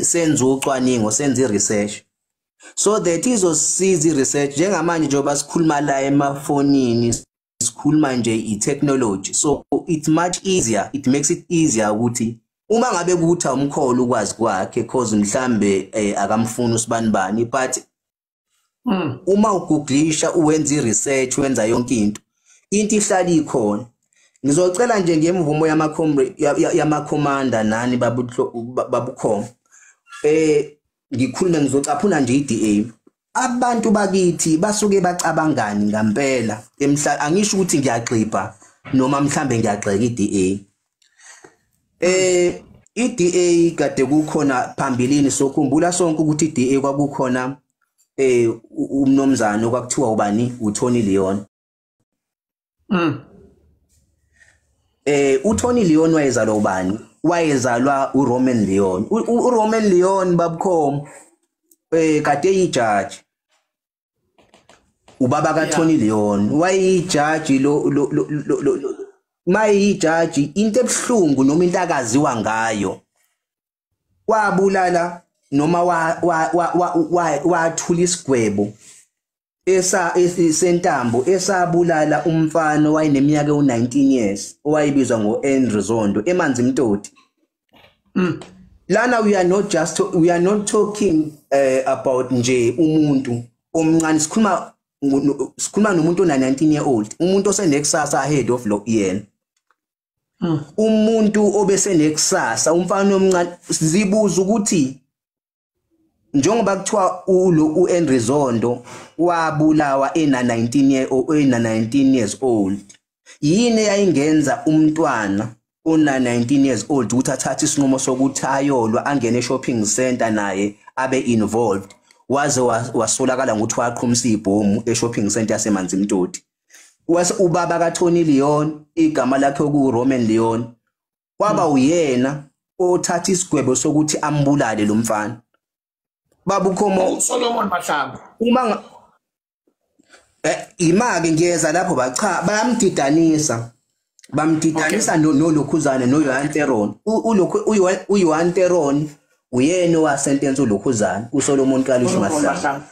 senze ucwaningo senze research so that izosiza research njengamanje njengoba sikhuluma la emafonini sikhuluma nje i-technology so it's much easier it makes it easier ukuthi uma ngabe kuthi umkholo ukwazi kwakhe cause mhlambe akamfuni usibanibani but uma ugooglisha uwenza i-research wenza yonke into ihlala ikhona ngizocela nje ngemvumo yamakhomanda nani babukhoma ngikhulume ngizocaphuna nje iDA abantu bakithi basuke bacabangani ngempela angisho ukuthi ngiyagxipha noma mhlambe ngiyagxeka iDA iDA kade kukhona phambilini sokhumbula sonke ukuthi iDA kwakukhona umnomzana okwakuthiwa ubani uTony Leon uTony Leon wayezalwa ubani wayezalwa uRoman Leon uRoman Leon babukhoma kade yijaji ubaba kaTony Leon wayijaji mayijaji into ebhlungu noma into akaziwa ngayo wabulala noma wathula isigwebo esentambo esabulala umfana wayeneminyaka u19 years owayibizwa ngoAndrew Zondo emanzi Mtoti lana we are not talking about nje umuntu omncane sikhuluma nomuntu ona19 year old umuntu osenekusasa ahead of lo yena umuntu obesenekusasa umfana omncane sizibuza ukuthi njengoba kuthiwa uAndrew Zondo wabulawa ena 19 years old yini yayingenza umntwana ona 19 years old ukuthi athathe isinqumo sokuthi ayolwa angene e-shopping center naye abe involved waze wasolakala ukuthi waqhumisa ibhomu e-shopping center yasemanzi Mtoti ubaba kaTony Leon igama lakhe kuRoman Leon kwaba uyena othatha isigwebo sokuthi ambulale lo mfana babukhomo Solomon Mahlangu uma imake ngiyeza lapho bayamdidanisa nolokhuzana noYohan Theron uYohan Theron uyena wasentence uLokhuzana uSolomon Kalishi Mahlangu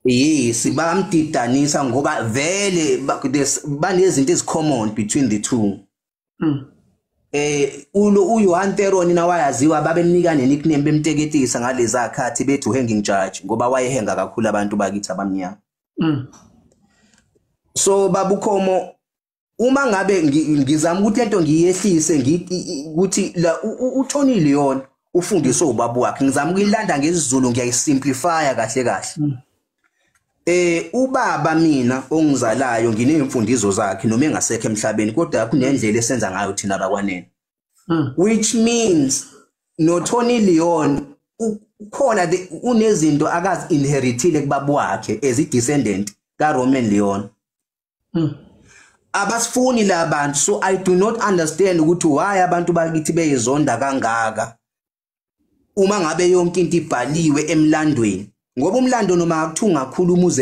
yes bayamdidanisa ngoba vele banezinto ezicommon between the two uYohan Theron nawayaziwa babenika ne-nickname bemteketisa ngalezi akhathi bethu hanging judge ngoba wayehenga kakhulu abantu bakithi abamnyama so babukhomo uma ngabe ngizama ukuthi lento ngiyehlise ngithi ukuthi la uTony Leon ufundiswe ubaba wakhe ngizama ukuyilanda ngesizulu ngiyayisimplifya kahle ubaba mina ongizalayo nginemfundiso zakhe noma engasekho emhlabeni kodwa kunendlela esenza ngayo thina bakwanene which means no Tony Leon ukhona unezinto akazi inheritile kubaba wakhe as a descendant kaRoman Leon abasifuni labantu so I do not understand ukuthi why abantu bakithi beyizonda kangaka uma ngabe yonke into ibhaliwe emlandweni ngoba umlando noma akuthunga kakhulu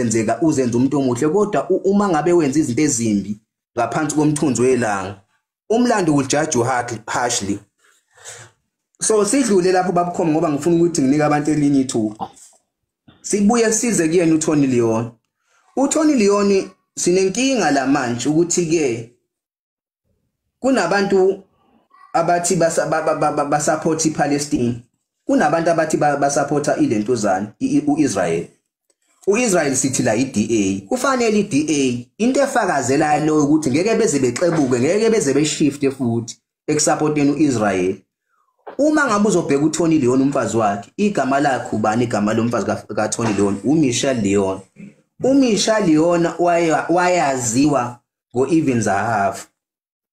uzenza umuntu omuhle kodwa uma ngabe wenza izinto ezimbi ngaphansi komthunzi welanga umlando will judge you harshly so sidlule lapho babukhoma ngoba ngifuna ukuthi nginike abantu elinye ithuba sibuye size kuyena uTony Leon uTony Leon sinenkinga la manje ukuthi ke kunabantu abathi basupport iPalestine kunabantu abathi basupporta ilentozana uIsrael uIsrael sithi la iDA kufanele iDA into efakazela lo ukuthi ngeke beze bexebuke ngeke beze beshift futhi ekusupporteni uIsrael uma ngabe uzobheka uTony Leon umfazi wakhe igama lakhe ubani igama lomfazi kaTony Leon uMichelle Leon uMichelle Leon wayaziwa ngoEvan Zahav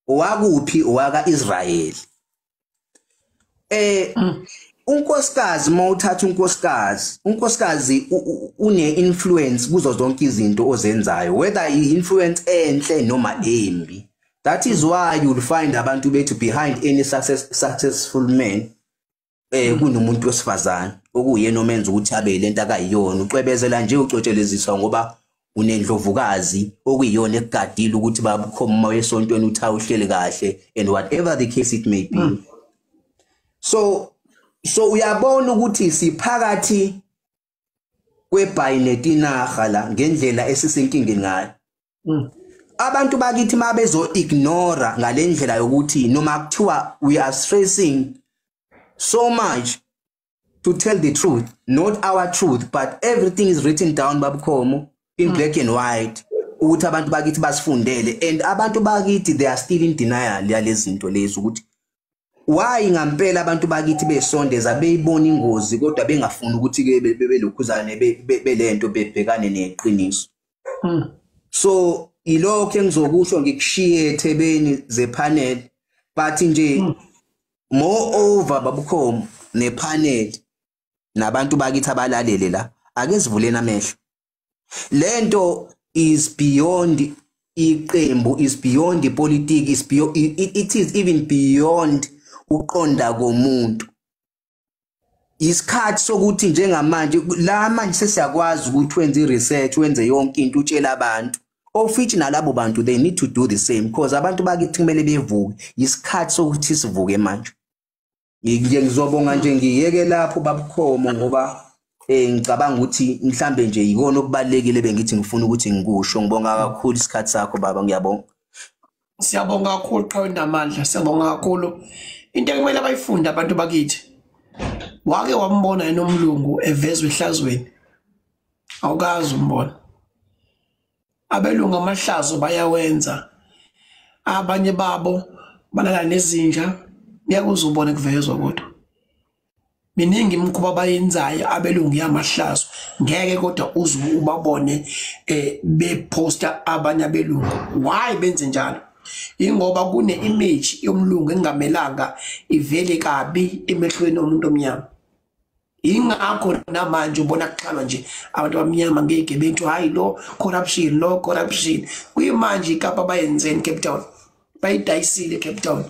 wakuphi owaka Israel unkosikazi mawuthatha unkosikazi une influence kuzo zonke izinto ozenzayo whether i-influence enhle noma embi that is why you'll find abantu bethu behind any successful man kunomuntu wesifazana okuyena omenza ukuthi abe lento akayiyona ucwebezela nje ucotsheleziswa ngoba unendlovukazi okuyiyona ekugadile ukuthi babukhoma wesontweni uthi awuhlele kahle and whatever the case it may be so So uyabona ukuthi siphakathi kwebhayi netinarha la ngendlela esisenkingeni ngayo. Abantu bakithi mabezo ignore ngalendlela yokuthi noma kuthiwa we are stressing so much to tell the truth, not our truth, but everything is written down babukhomo in black and white ukuthi abantu bakithi basifundele, and abantu bakithi they are still in denial yalezi zinto lezi ukuthi why ngampela abantu bakithi besondeza beyibona ingozi kodwa bengafuni ukuthi ke belokhuzane belento bebhekane neqiniso. So ilokho engizokusho ngikushiye eThebeni ze panel, but nje moreover babukhomo ne panel nabantu bakithi abalalele la ake sivuleni amehlo. Lento is beyond iqembu, is beyond the politics, is beyond, it is even beyond uqonda komuntu. Isikhathi sokuthi njengamanje la manje sesiyakwazi ukuthi wenze research, wenze yonke into utshela abantu of which nalabo bantu they need to do the same because abantu bakithi kumele bevuke. Isikhathi sokuthi sivuke manje. Nje ngizobonga nje ngiyeke lapho babukhomo ngoba ngicabanga ukuthi mhlambe nje yikona okubalekile bengithi ngifuna ukuthi ngikusho. Ngibonga kakhulu isikhathi sakho baba, ngiyabonga. Siyabonga kakhulu qhawe namandla, siyabonga kakhulu. Into ekumele abayifunda abantu bakithi. Wake wambona nomlungu evezwe ehlazweni. Awukazi umbona. Abelungu amahlazo bayawenza. Abanye babo balala nezinja. Ngiyakuza ubone kuvezwa kodwa. Miningi imikhuba bayenzayo abelungu yamahlazo. Ngeke kodwa uze ubabone beposta abanye abelungu. Why benze njalo? Ingoba kune image yomlungu engamelanga ivele kabi emehlweni omuntu omnyama. Ingakho namanje ubona kuxalwa nje abantu abamnyama ngeke bethu hayi lo corruption. Kuyimanje iKapa bayenzeni Cape Town. Bayidayisile Cape Town.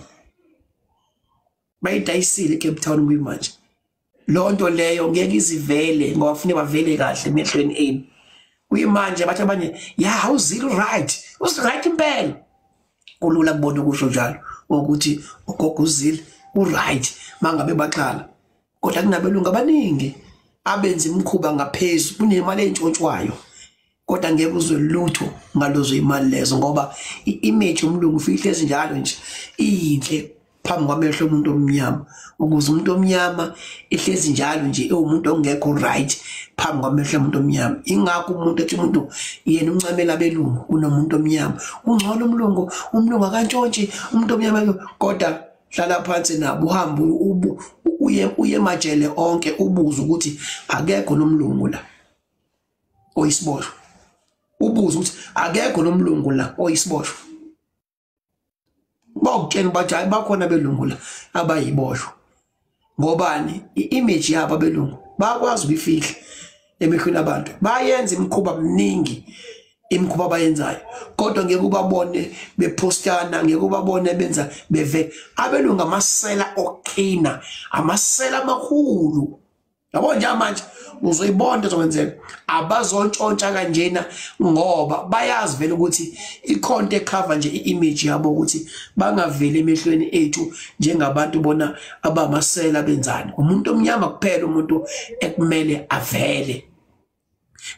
Bayidayisile Cape Town kuyimanje. Lonto leyo ngeke izivele ngoba ufune bavele kahle emehlweni eni. Kuyimanje bathi abanye yeah uzil right. Us right impela. Kulula kubona ukusho njalo ukuthi ugogo uzil right mangabe baxala. Kodwa kunabelungu abaningi abenza imikhuba ngaphezulu kunemali entshontshwayo. Kodwa ngeke uzwe lutho ngalozo imali lezo ngoba iimage yomlungu ufihle njalo nje inhle phambi kwamehlo omuntu omnyama. Ukuze umuntu omnyama ehlezi njalo nje umuntu ongekho right phambi kwamehlo omuntu omnyama. Ingakho umuntu ethi umuntu yena uncamela abelungu kunomuntu omnyama. Ungcono umlungu akantshontshi umuntu omnyama kodwa hlala phansi nabo uhambe uye majele onke ubuza ukuthi akekho nomlungu la oyisiboshwa. Ubuza ukuthi akekho nomlungu la oyisiboshwa. Bawutshela bathi hayi bakhona belungu la abayiboshwa. Ngobani? I-image yabo abelungu bakwazi ukuyifihla emehlweni abantu. Bayenza imikhuba miningi imikhuba bayenzayo kodwa ngeke ubabone bepostana, ngeke ubabone benza beve abelungu amasela okina, amasela amakhulu. Yabo nje manje uzoyibona zokwenzeka abazontshontsha kanjena ngoba bayazi vele ukuthi ikhonto ecover nje iimage yabo ukuthi bangaveli emehlweni ethu njengabantu bona abamasela benzani. Umuntu omnyama kuphela umuntu ekumele avele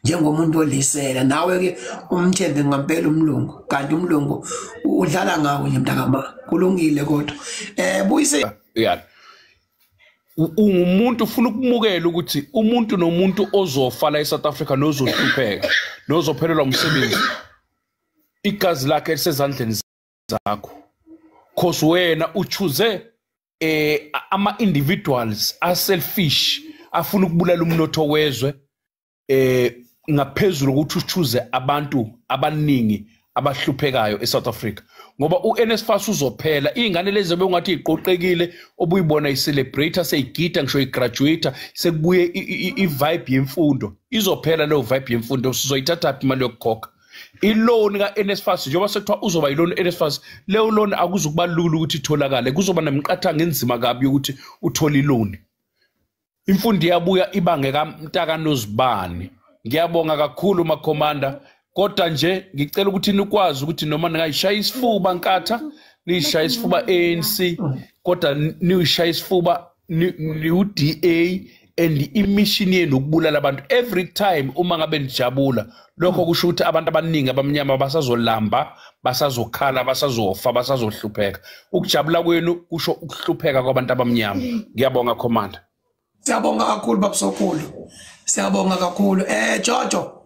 njengomuntu olisela. Nawe ke umthembe ngampela umlungu kanti umlungu udlala ngawo nje mntakama. Kulungile kodwa buyise yeah. Umuntu ufuna ukumukela ukuthi umuntu nomuntu ozofala eSouth Africa nozohlupheka nozophelelwa umsebenzi igazi lakhe lisezandleni zakho cause wena uchoose ama individuals are selfish afuna ukubulala umnotho wezwe ngaphezulu ukuthi uchoose abantu abaningi abahluphekayo eSouth Africa ngoba uNSFAS uzophela ingane lezi bekungathi iqoqekile obuyibona icelebrate seyigida ngisho igraduate sekubuye ivibe yemfundo izophela leyo vibe yemfundo sizoyithatha phi imali yokukhokha iloan kaNSFAS njengoba sekuthiwa uzoba iloan NSFAS leyo loan akuzukuba lula ukuthi itholakale kuzoba nemiqathango enzima kabi ukuthi uthole iloan imfundo iyabuya ibange kaMtaka Nozibani. Ngiyabonga kakhulu makhomanda kodwa nje ngicela ukuthi nikwazi ukuthi noma ningayishaya isifuba Nkatha nishaya isifuba ANC kodwa niyishaya isifuba DA and imission yenu ukubulala abantu every time uma ngabe nijabula lokho kusho ukuthi abantu abaningi abamnyama basazolamba basazokhala basazofa basazohlupheka ukujabula kwenu kusho ukuhlupheka kwabantu abamnyama ngiyabonga commander siyabonga kakhulu babusokhulu siyabonga kakhulu Jojo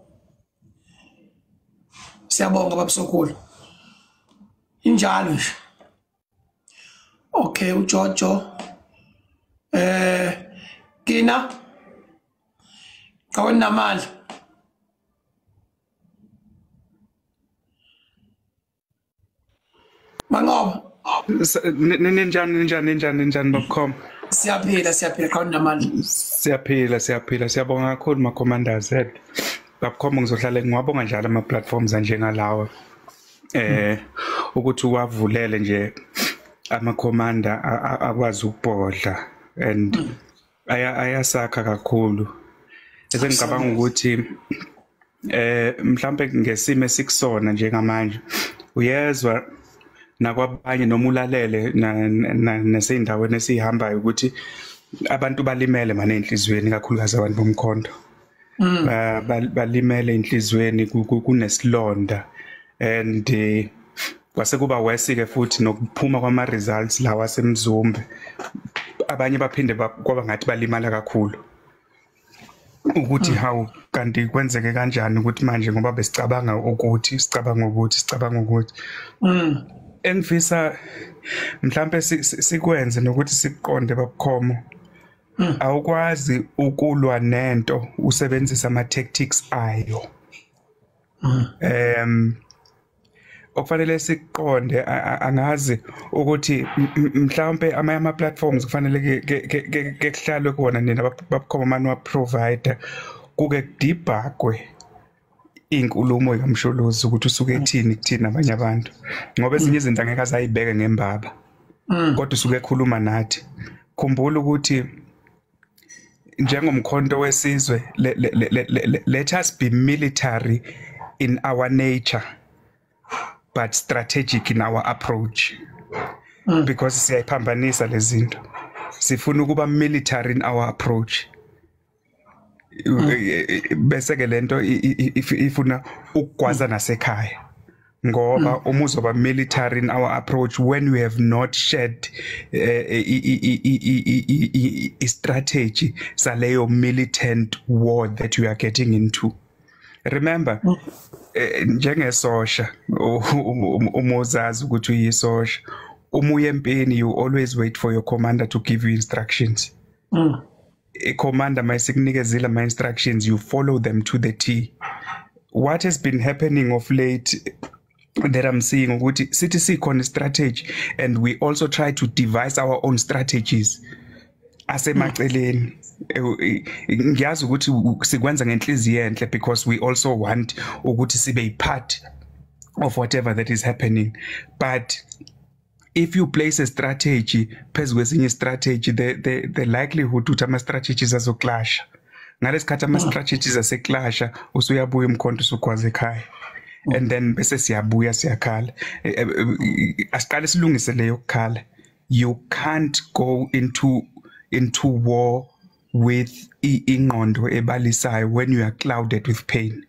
siyabonga babusokhulu injalo nje okay uJojo Kina kawenamandla Mangoba ninjani babukhoma siyaphila kawenamandla siyaphila siyabonga kakhulu ma commanders babukhoma ngizohlala ngiwabonga njalo ama platforms njengalawa ukuthi wavulele nje ama commander akwazi ukubhodla and ayasakha kakhulu bese ngicabanga ukuthi mhlambe ngesimo esikusona njengamanje uyezwa nakwabanye noma ulalele nasendaweni esihambayo ukuthi abantu balimele manje enhlizweni kakhulukazi abantu bomkhonto balimele enhlizweni kunesilonda and kwase kuba wesike futhi nokuphuma kwama results lawa semzumbe abanye baphinde kwaba ngathi balimala kakhulu ukuthi how kanti kwenzeke kanjani ukuthi manje ngoba besicabanga ukuthi engifisa mhlambe sikwenze nokuthi siqonde babukhomo awukwazi ukulwa nento usebenzisa ama tactics ayo okufanele siqonde angazi ukuthi mhlawumbe ama platforms kufanele ke kuhlalwe kuona nina babukhoma manje wa provider kuke debugwe inkulumo kaMsholozi ukuthi usuke ethini kuthina abanye abantu ngoba ezinye izinto angeke azayibeke ngembaba kodwa usuke ekhuluma nathi khumbula ukuthi njengomkhonto wesizwe let us be military in our nature but strategic in our approach because siyayiphambanisa lezinto sifuna ukuba military in our approach bese ke lento ifuna ukugwaza nasekhaya ngoba uma uzoba military in our approach when we have not shared a strategy saleyo militant war that we are getting into. Remember njengesosha umuzazi ukuthi uyisosha umuye empini you always wait for your commander to give you instructions. A commander mayisikunikeza ama instructions you follow them to the T. What has been happening of late that I'm seeing ukuthi sithi sikhona strategy and we also try to devise our own strategies asemaceleni. Ngiyazi ukuthi sikwenza ngenhliziyo enhle because we also want ukuthi sibe part of whatever that is happening, but if you place a strategy phezu kwesinye strategy the likelihood ukuthi ama strategies azoclash ngalesikhathi ama strategies aseclash usuyabuya umkhonto usukwazi ekhaya and then bese siyabuya siyakhala asiqale silungise leyo kukhala. You can't go into war with ingqondo ebalisayo when you are clouded with pain.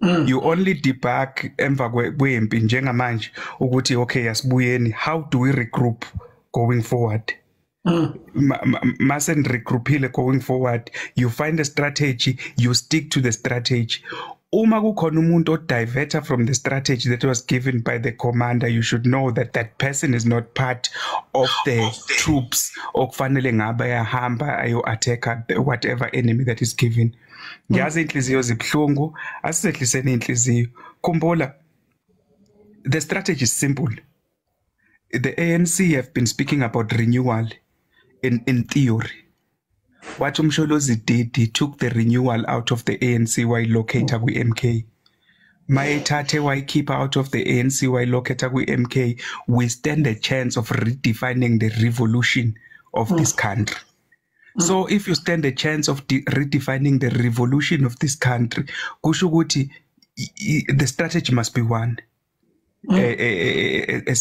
You only debug emva kwempi njengamanje ukuthi okay asibuyeni, how do we regroup going forward? Mustn't regroupile going forward. You find a strategy, you stick to the strategy. Uma kukhona umuntu odiverter from the strategy that was given by the commander, you should know that that person is not part of the troops okufanele ngabe yahamba ayo attack whatever enemy that is given. Ngiyazi inhliziyo zibhlungu, asisehlisene inhliziyo. Khumbula, the strategy is simple. The ANC have been speaking about renewal in theory. What Umsholozi did, he took the renewal out of the ANC while locator with MK. Mayetate why keep out of the ANC while locator with MK, we stand a chance of redefining the revolution of this country. So if you stand a chance of redefining the revolution of this country, kusho ukuthi the strategy must be one.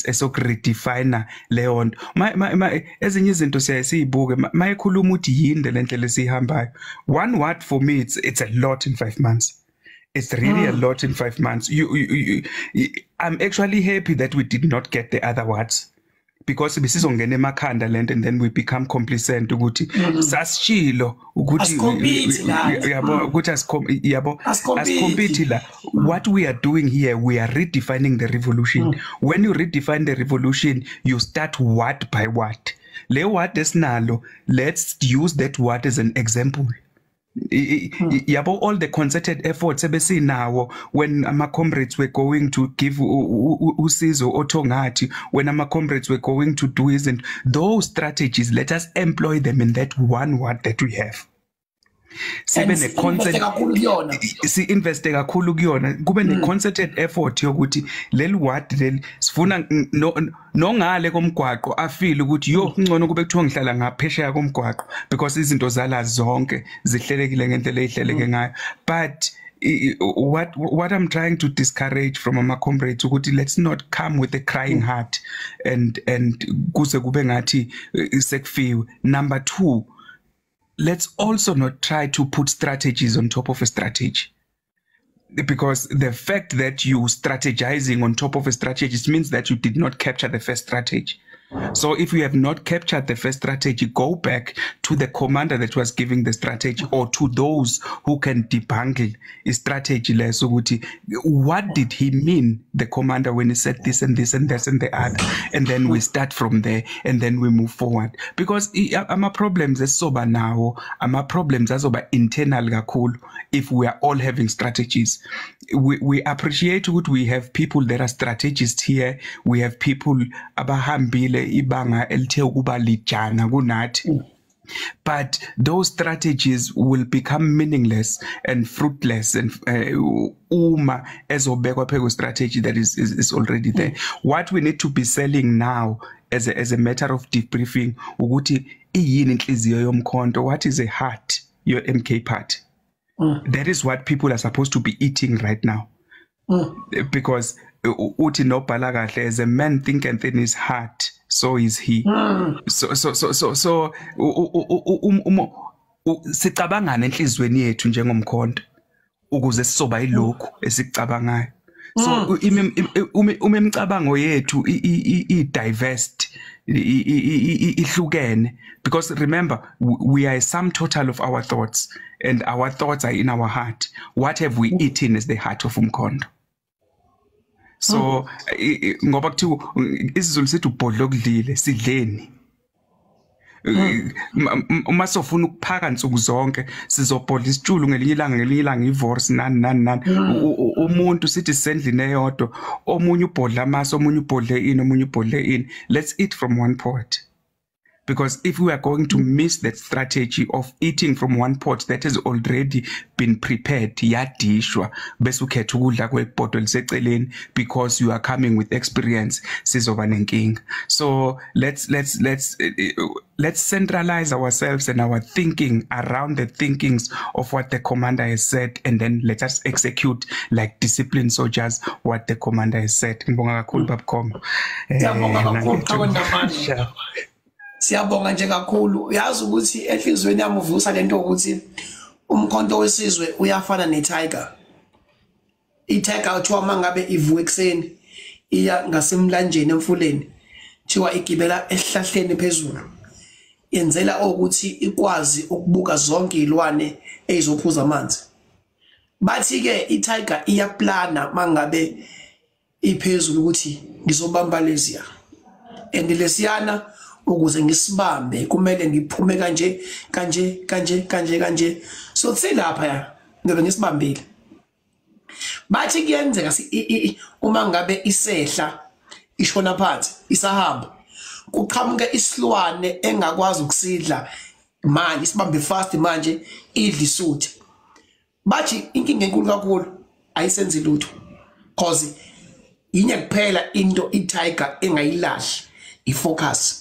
esokuredefine leyo nto ezinye izinto siyayibuke mayikhuluma uthi yinde lendlela esihambayo. One word for me it's a lot in 5 months. It's really a lot in 5 months. I'm actually happy that we did not get the other words. Because besizongena emakhanda lento and then we become complacent ukuthi sasishilo ukuthi yabo ukuthi ascompete la. What we are doing here, we are redefining the revolution. When you redefine the revolution, you start word by word. Le word esinalo, let's use that word as an example. Yabo all the concerted efforts ebesinawo when ama comrades were going to give usizo othongathi, when ama comrades were going to do isn't those strategies, let us employ them in that one word that we have. Sibe ne concept si investe kakhulu kuyona kube ne concerted effort yokuthi leli word leli sifuna nongale komgwaqo afile ukuthi yo ngcono kube kuthiwa ngihlala ngaphesheya komgwaqo because izinto zala zonke zihlelekile ngendlela ezihleleke ngayo. But what I'm trying to discourage from my comrades ukuthi let's not come with a crying heart and kuze kube ngathi sekufiwe. Number 2, let's also not try to put strategies on top of a strategy. Because the fact that you strategizing on top of a strategy means that you did not capture the first strategy. So if you have not captured the first strategy, go back to the commander that was giving the strategy or to those who can debunk a strategy. What did he mean, the commander, when he said this and this and this and the other? And then we start from there and then we move forward. Because our problems is sober now, our problems are sober internal gakulu. If we are all having strategies, we appreciate what we have people that are strategists here. We have people abahambile ibanga elithe ukuba lijana kunathi. But those strategies will become meaningless and fruitless and uma ezobekwa pheko strategy that is already there. What we need to be selling now as a matter of debriefing ukuthi iyini inhliziyo yomkhonto, what is a heart, your MK part. That is what people are supposed to be eating right now. Because uthi nobhala kahle, as a man thinketh in his heart, so is he. So sicabangana enhlizweni yethu njengomkhonto ukuze sisoba ilokhu esikucabangayo. So umemicabango yethu i-divest ihlukene, because remember we are a sum total of our thoughts and our thoughts are in our heart. What have we eaten is the heart of umkhonto. So ngoba kuthiwa isizulu sithi ubhodlo kudlile sidleni. Uma sofuna ukuphaka insuku zonke sizobhodla isitshulu ngelinye ilanga ivorce nani umuntu sithi sendlini eyodwa, omunye ubhodla amasi, omunye ubhodle ini. Let's eat from one pot. Because if we are going to miss that strategy of eating from one pot that has already been prepared, yadishwa, bese ukhetha ukudla kwebhodwe liseceleni because you are coming with experience, sizoba nenkinga. So let's centralize ourselves and our thinking around the thinkings of what the commander has said, and then let us execute like disciplined soldiers what the commander has said. Ngibonga kakhulu babkhoma. Siyabonga nje kakhulu. Uyazi ukuthi enhlizweni yami uvusa lento ukuthi umkhonto wesizwe uyafana neTiger. iTiger uthiwa mangabe ivuka ekseni iya ngasemlanjeni emfuleni, thiwa igibela esihlahleni phezulu, yenzela ukuthi ikwazi ukubuka zonke izilwane ezophuza amanzi. Bathi ke iTiger iyaplana mangabe iphezulu ukuthi ngizobamba leziya, and lesiyana ukuze ngisibambe kumele ngiphume kanje. So silapha ya ngoba ngisibambile. Bathi kuyenzeka uma ngabe isehla ishona phansi isahamba, kuqhamuke isilwane engakwazi ukusidla manje, isibambe fast manje idla isuthi. Bathi inkinga enkulu kakhulu ayisenzi lutho, cause yinye kuphela into iTiger engayilahli, ifocus.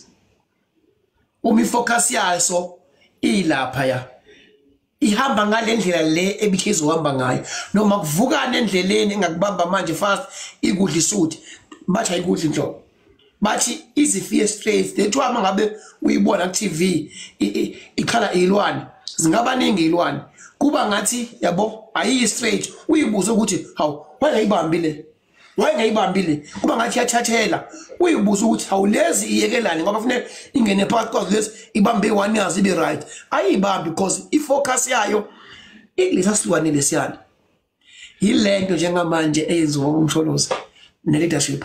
Focus yaso ilapha ya ihamba ngalendlela le ebithizo uhamba ngayo, noma kuvukana endleleni engakubamba manje fast ikudla isuthi bathi ayikudla inhlobo bathi izifie straight lethiwa mangabe uyibona ku TV ikhala ilwane zingabaningi ilwane kuba ngathi yabo ayi straight uyibuza ukuthi hawu wayengayibambile kuba ngathi yathathela uyibuza ukuthi hawu lezi iyekelane ngoba kufanele ingene phakathi kwazo lezi ibambe one yazi ibe right ayibambi because ifocus yayo ilisa silwane lesiyana yilento njengamanje eyenziwa umtholozi ne leadership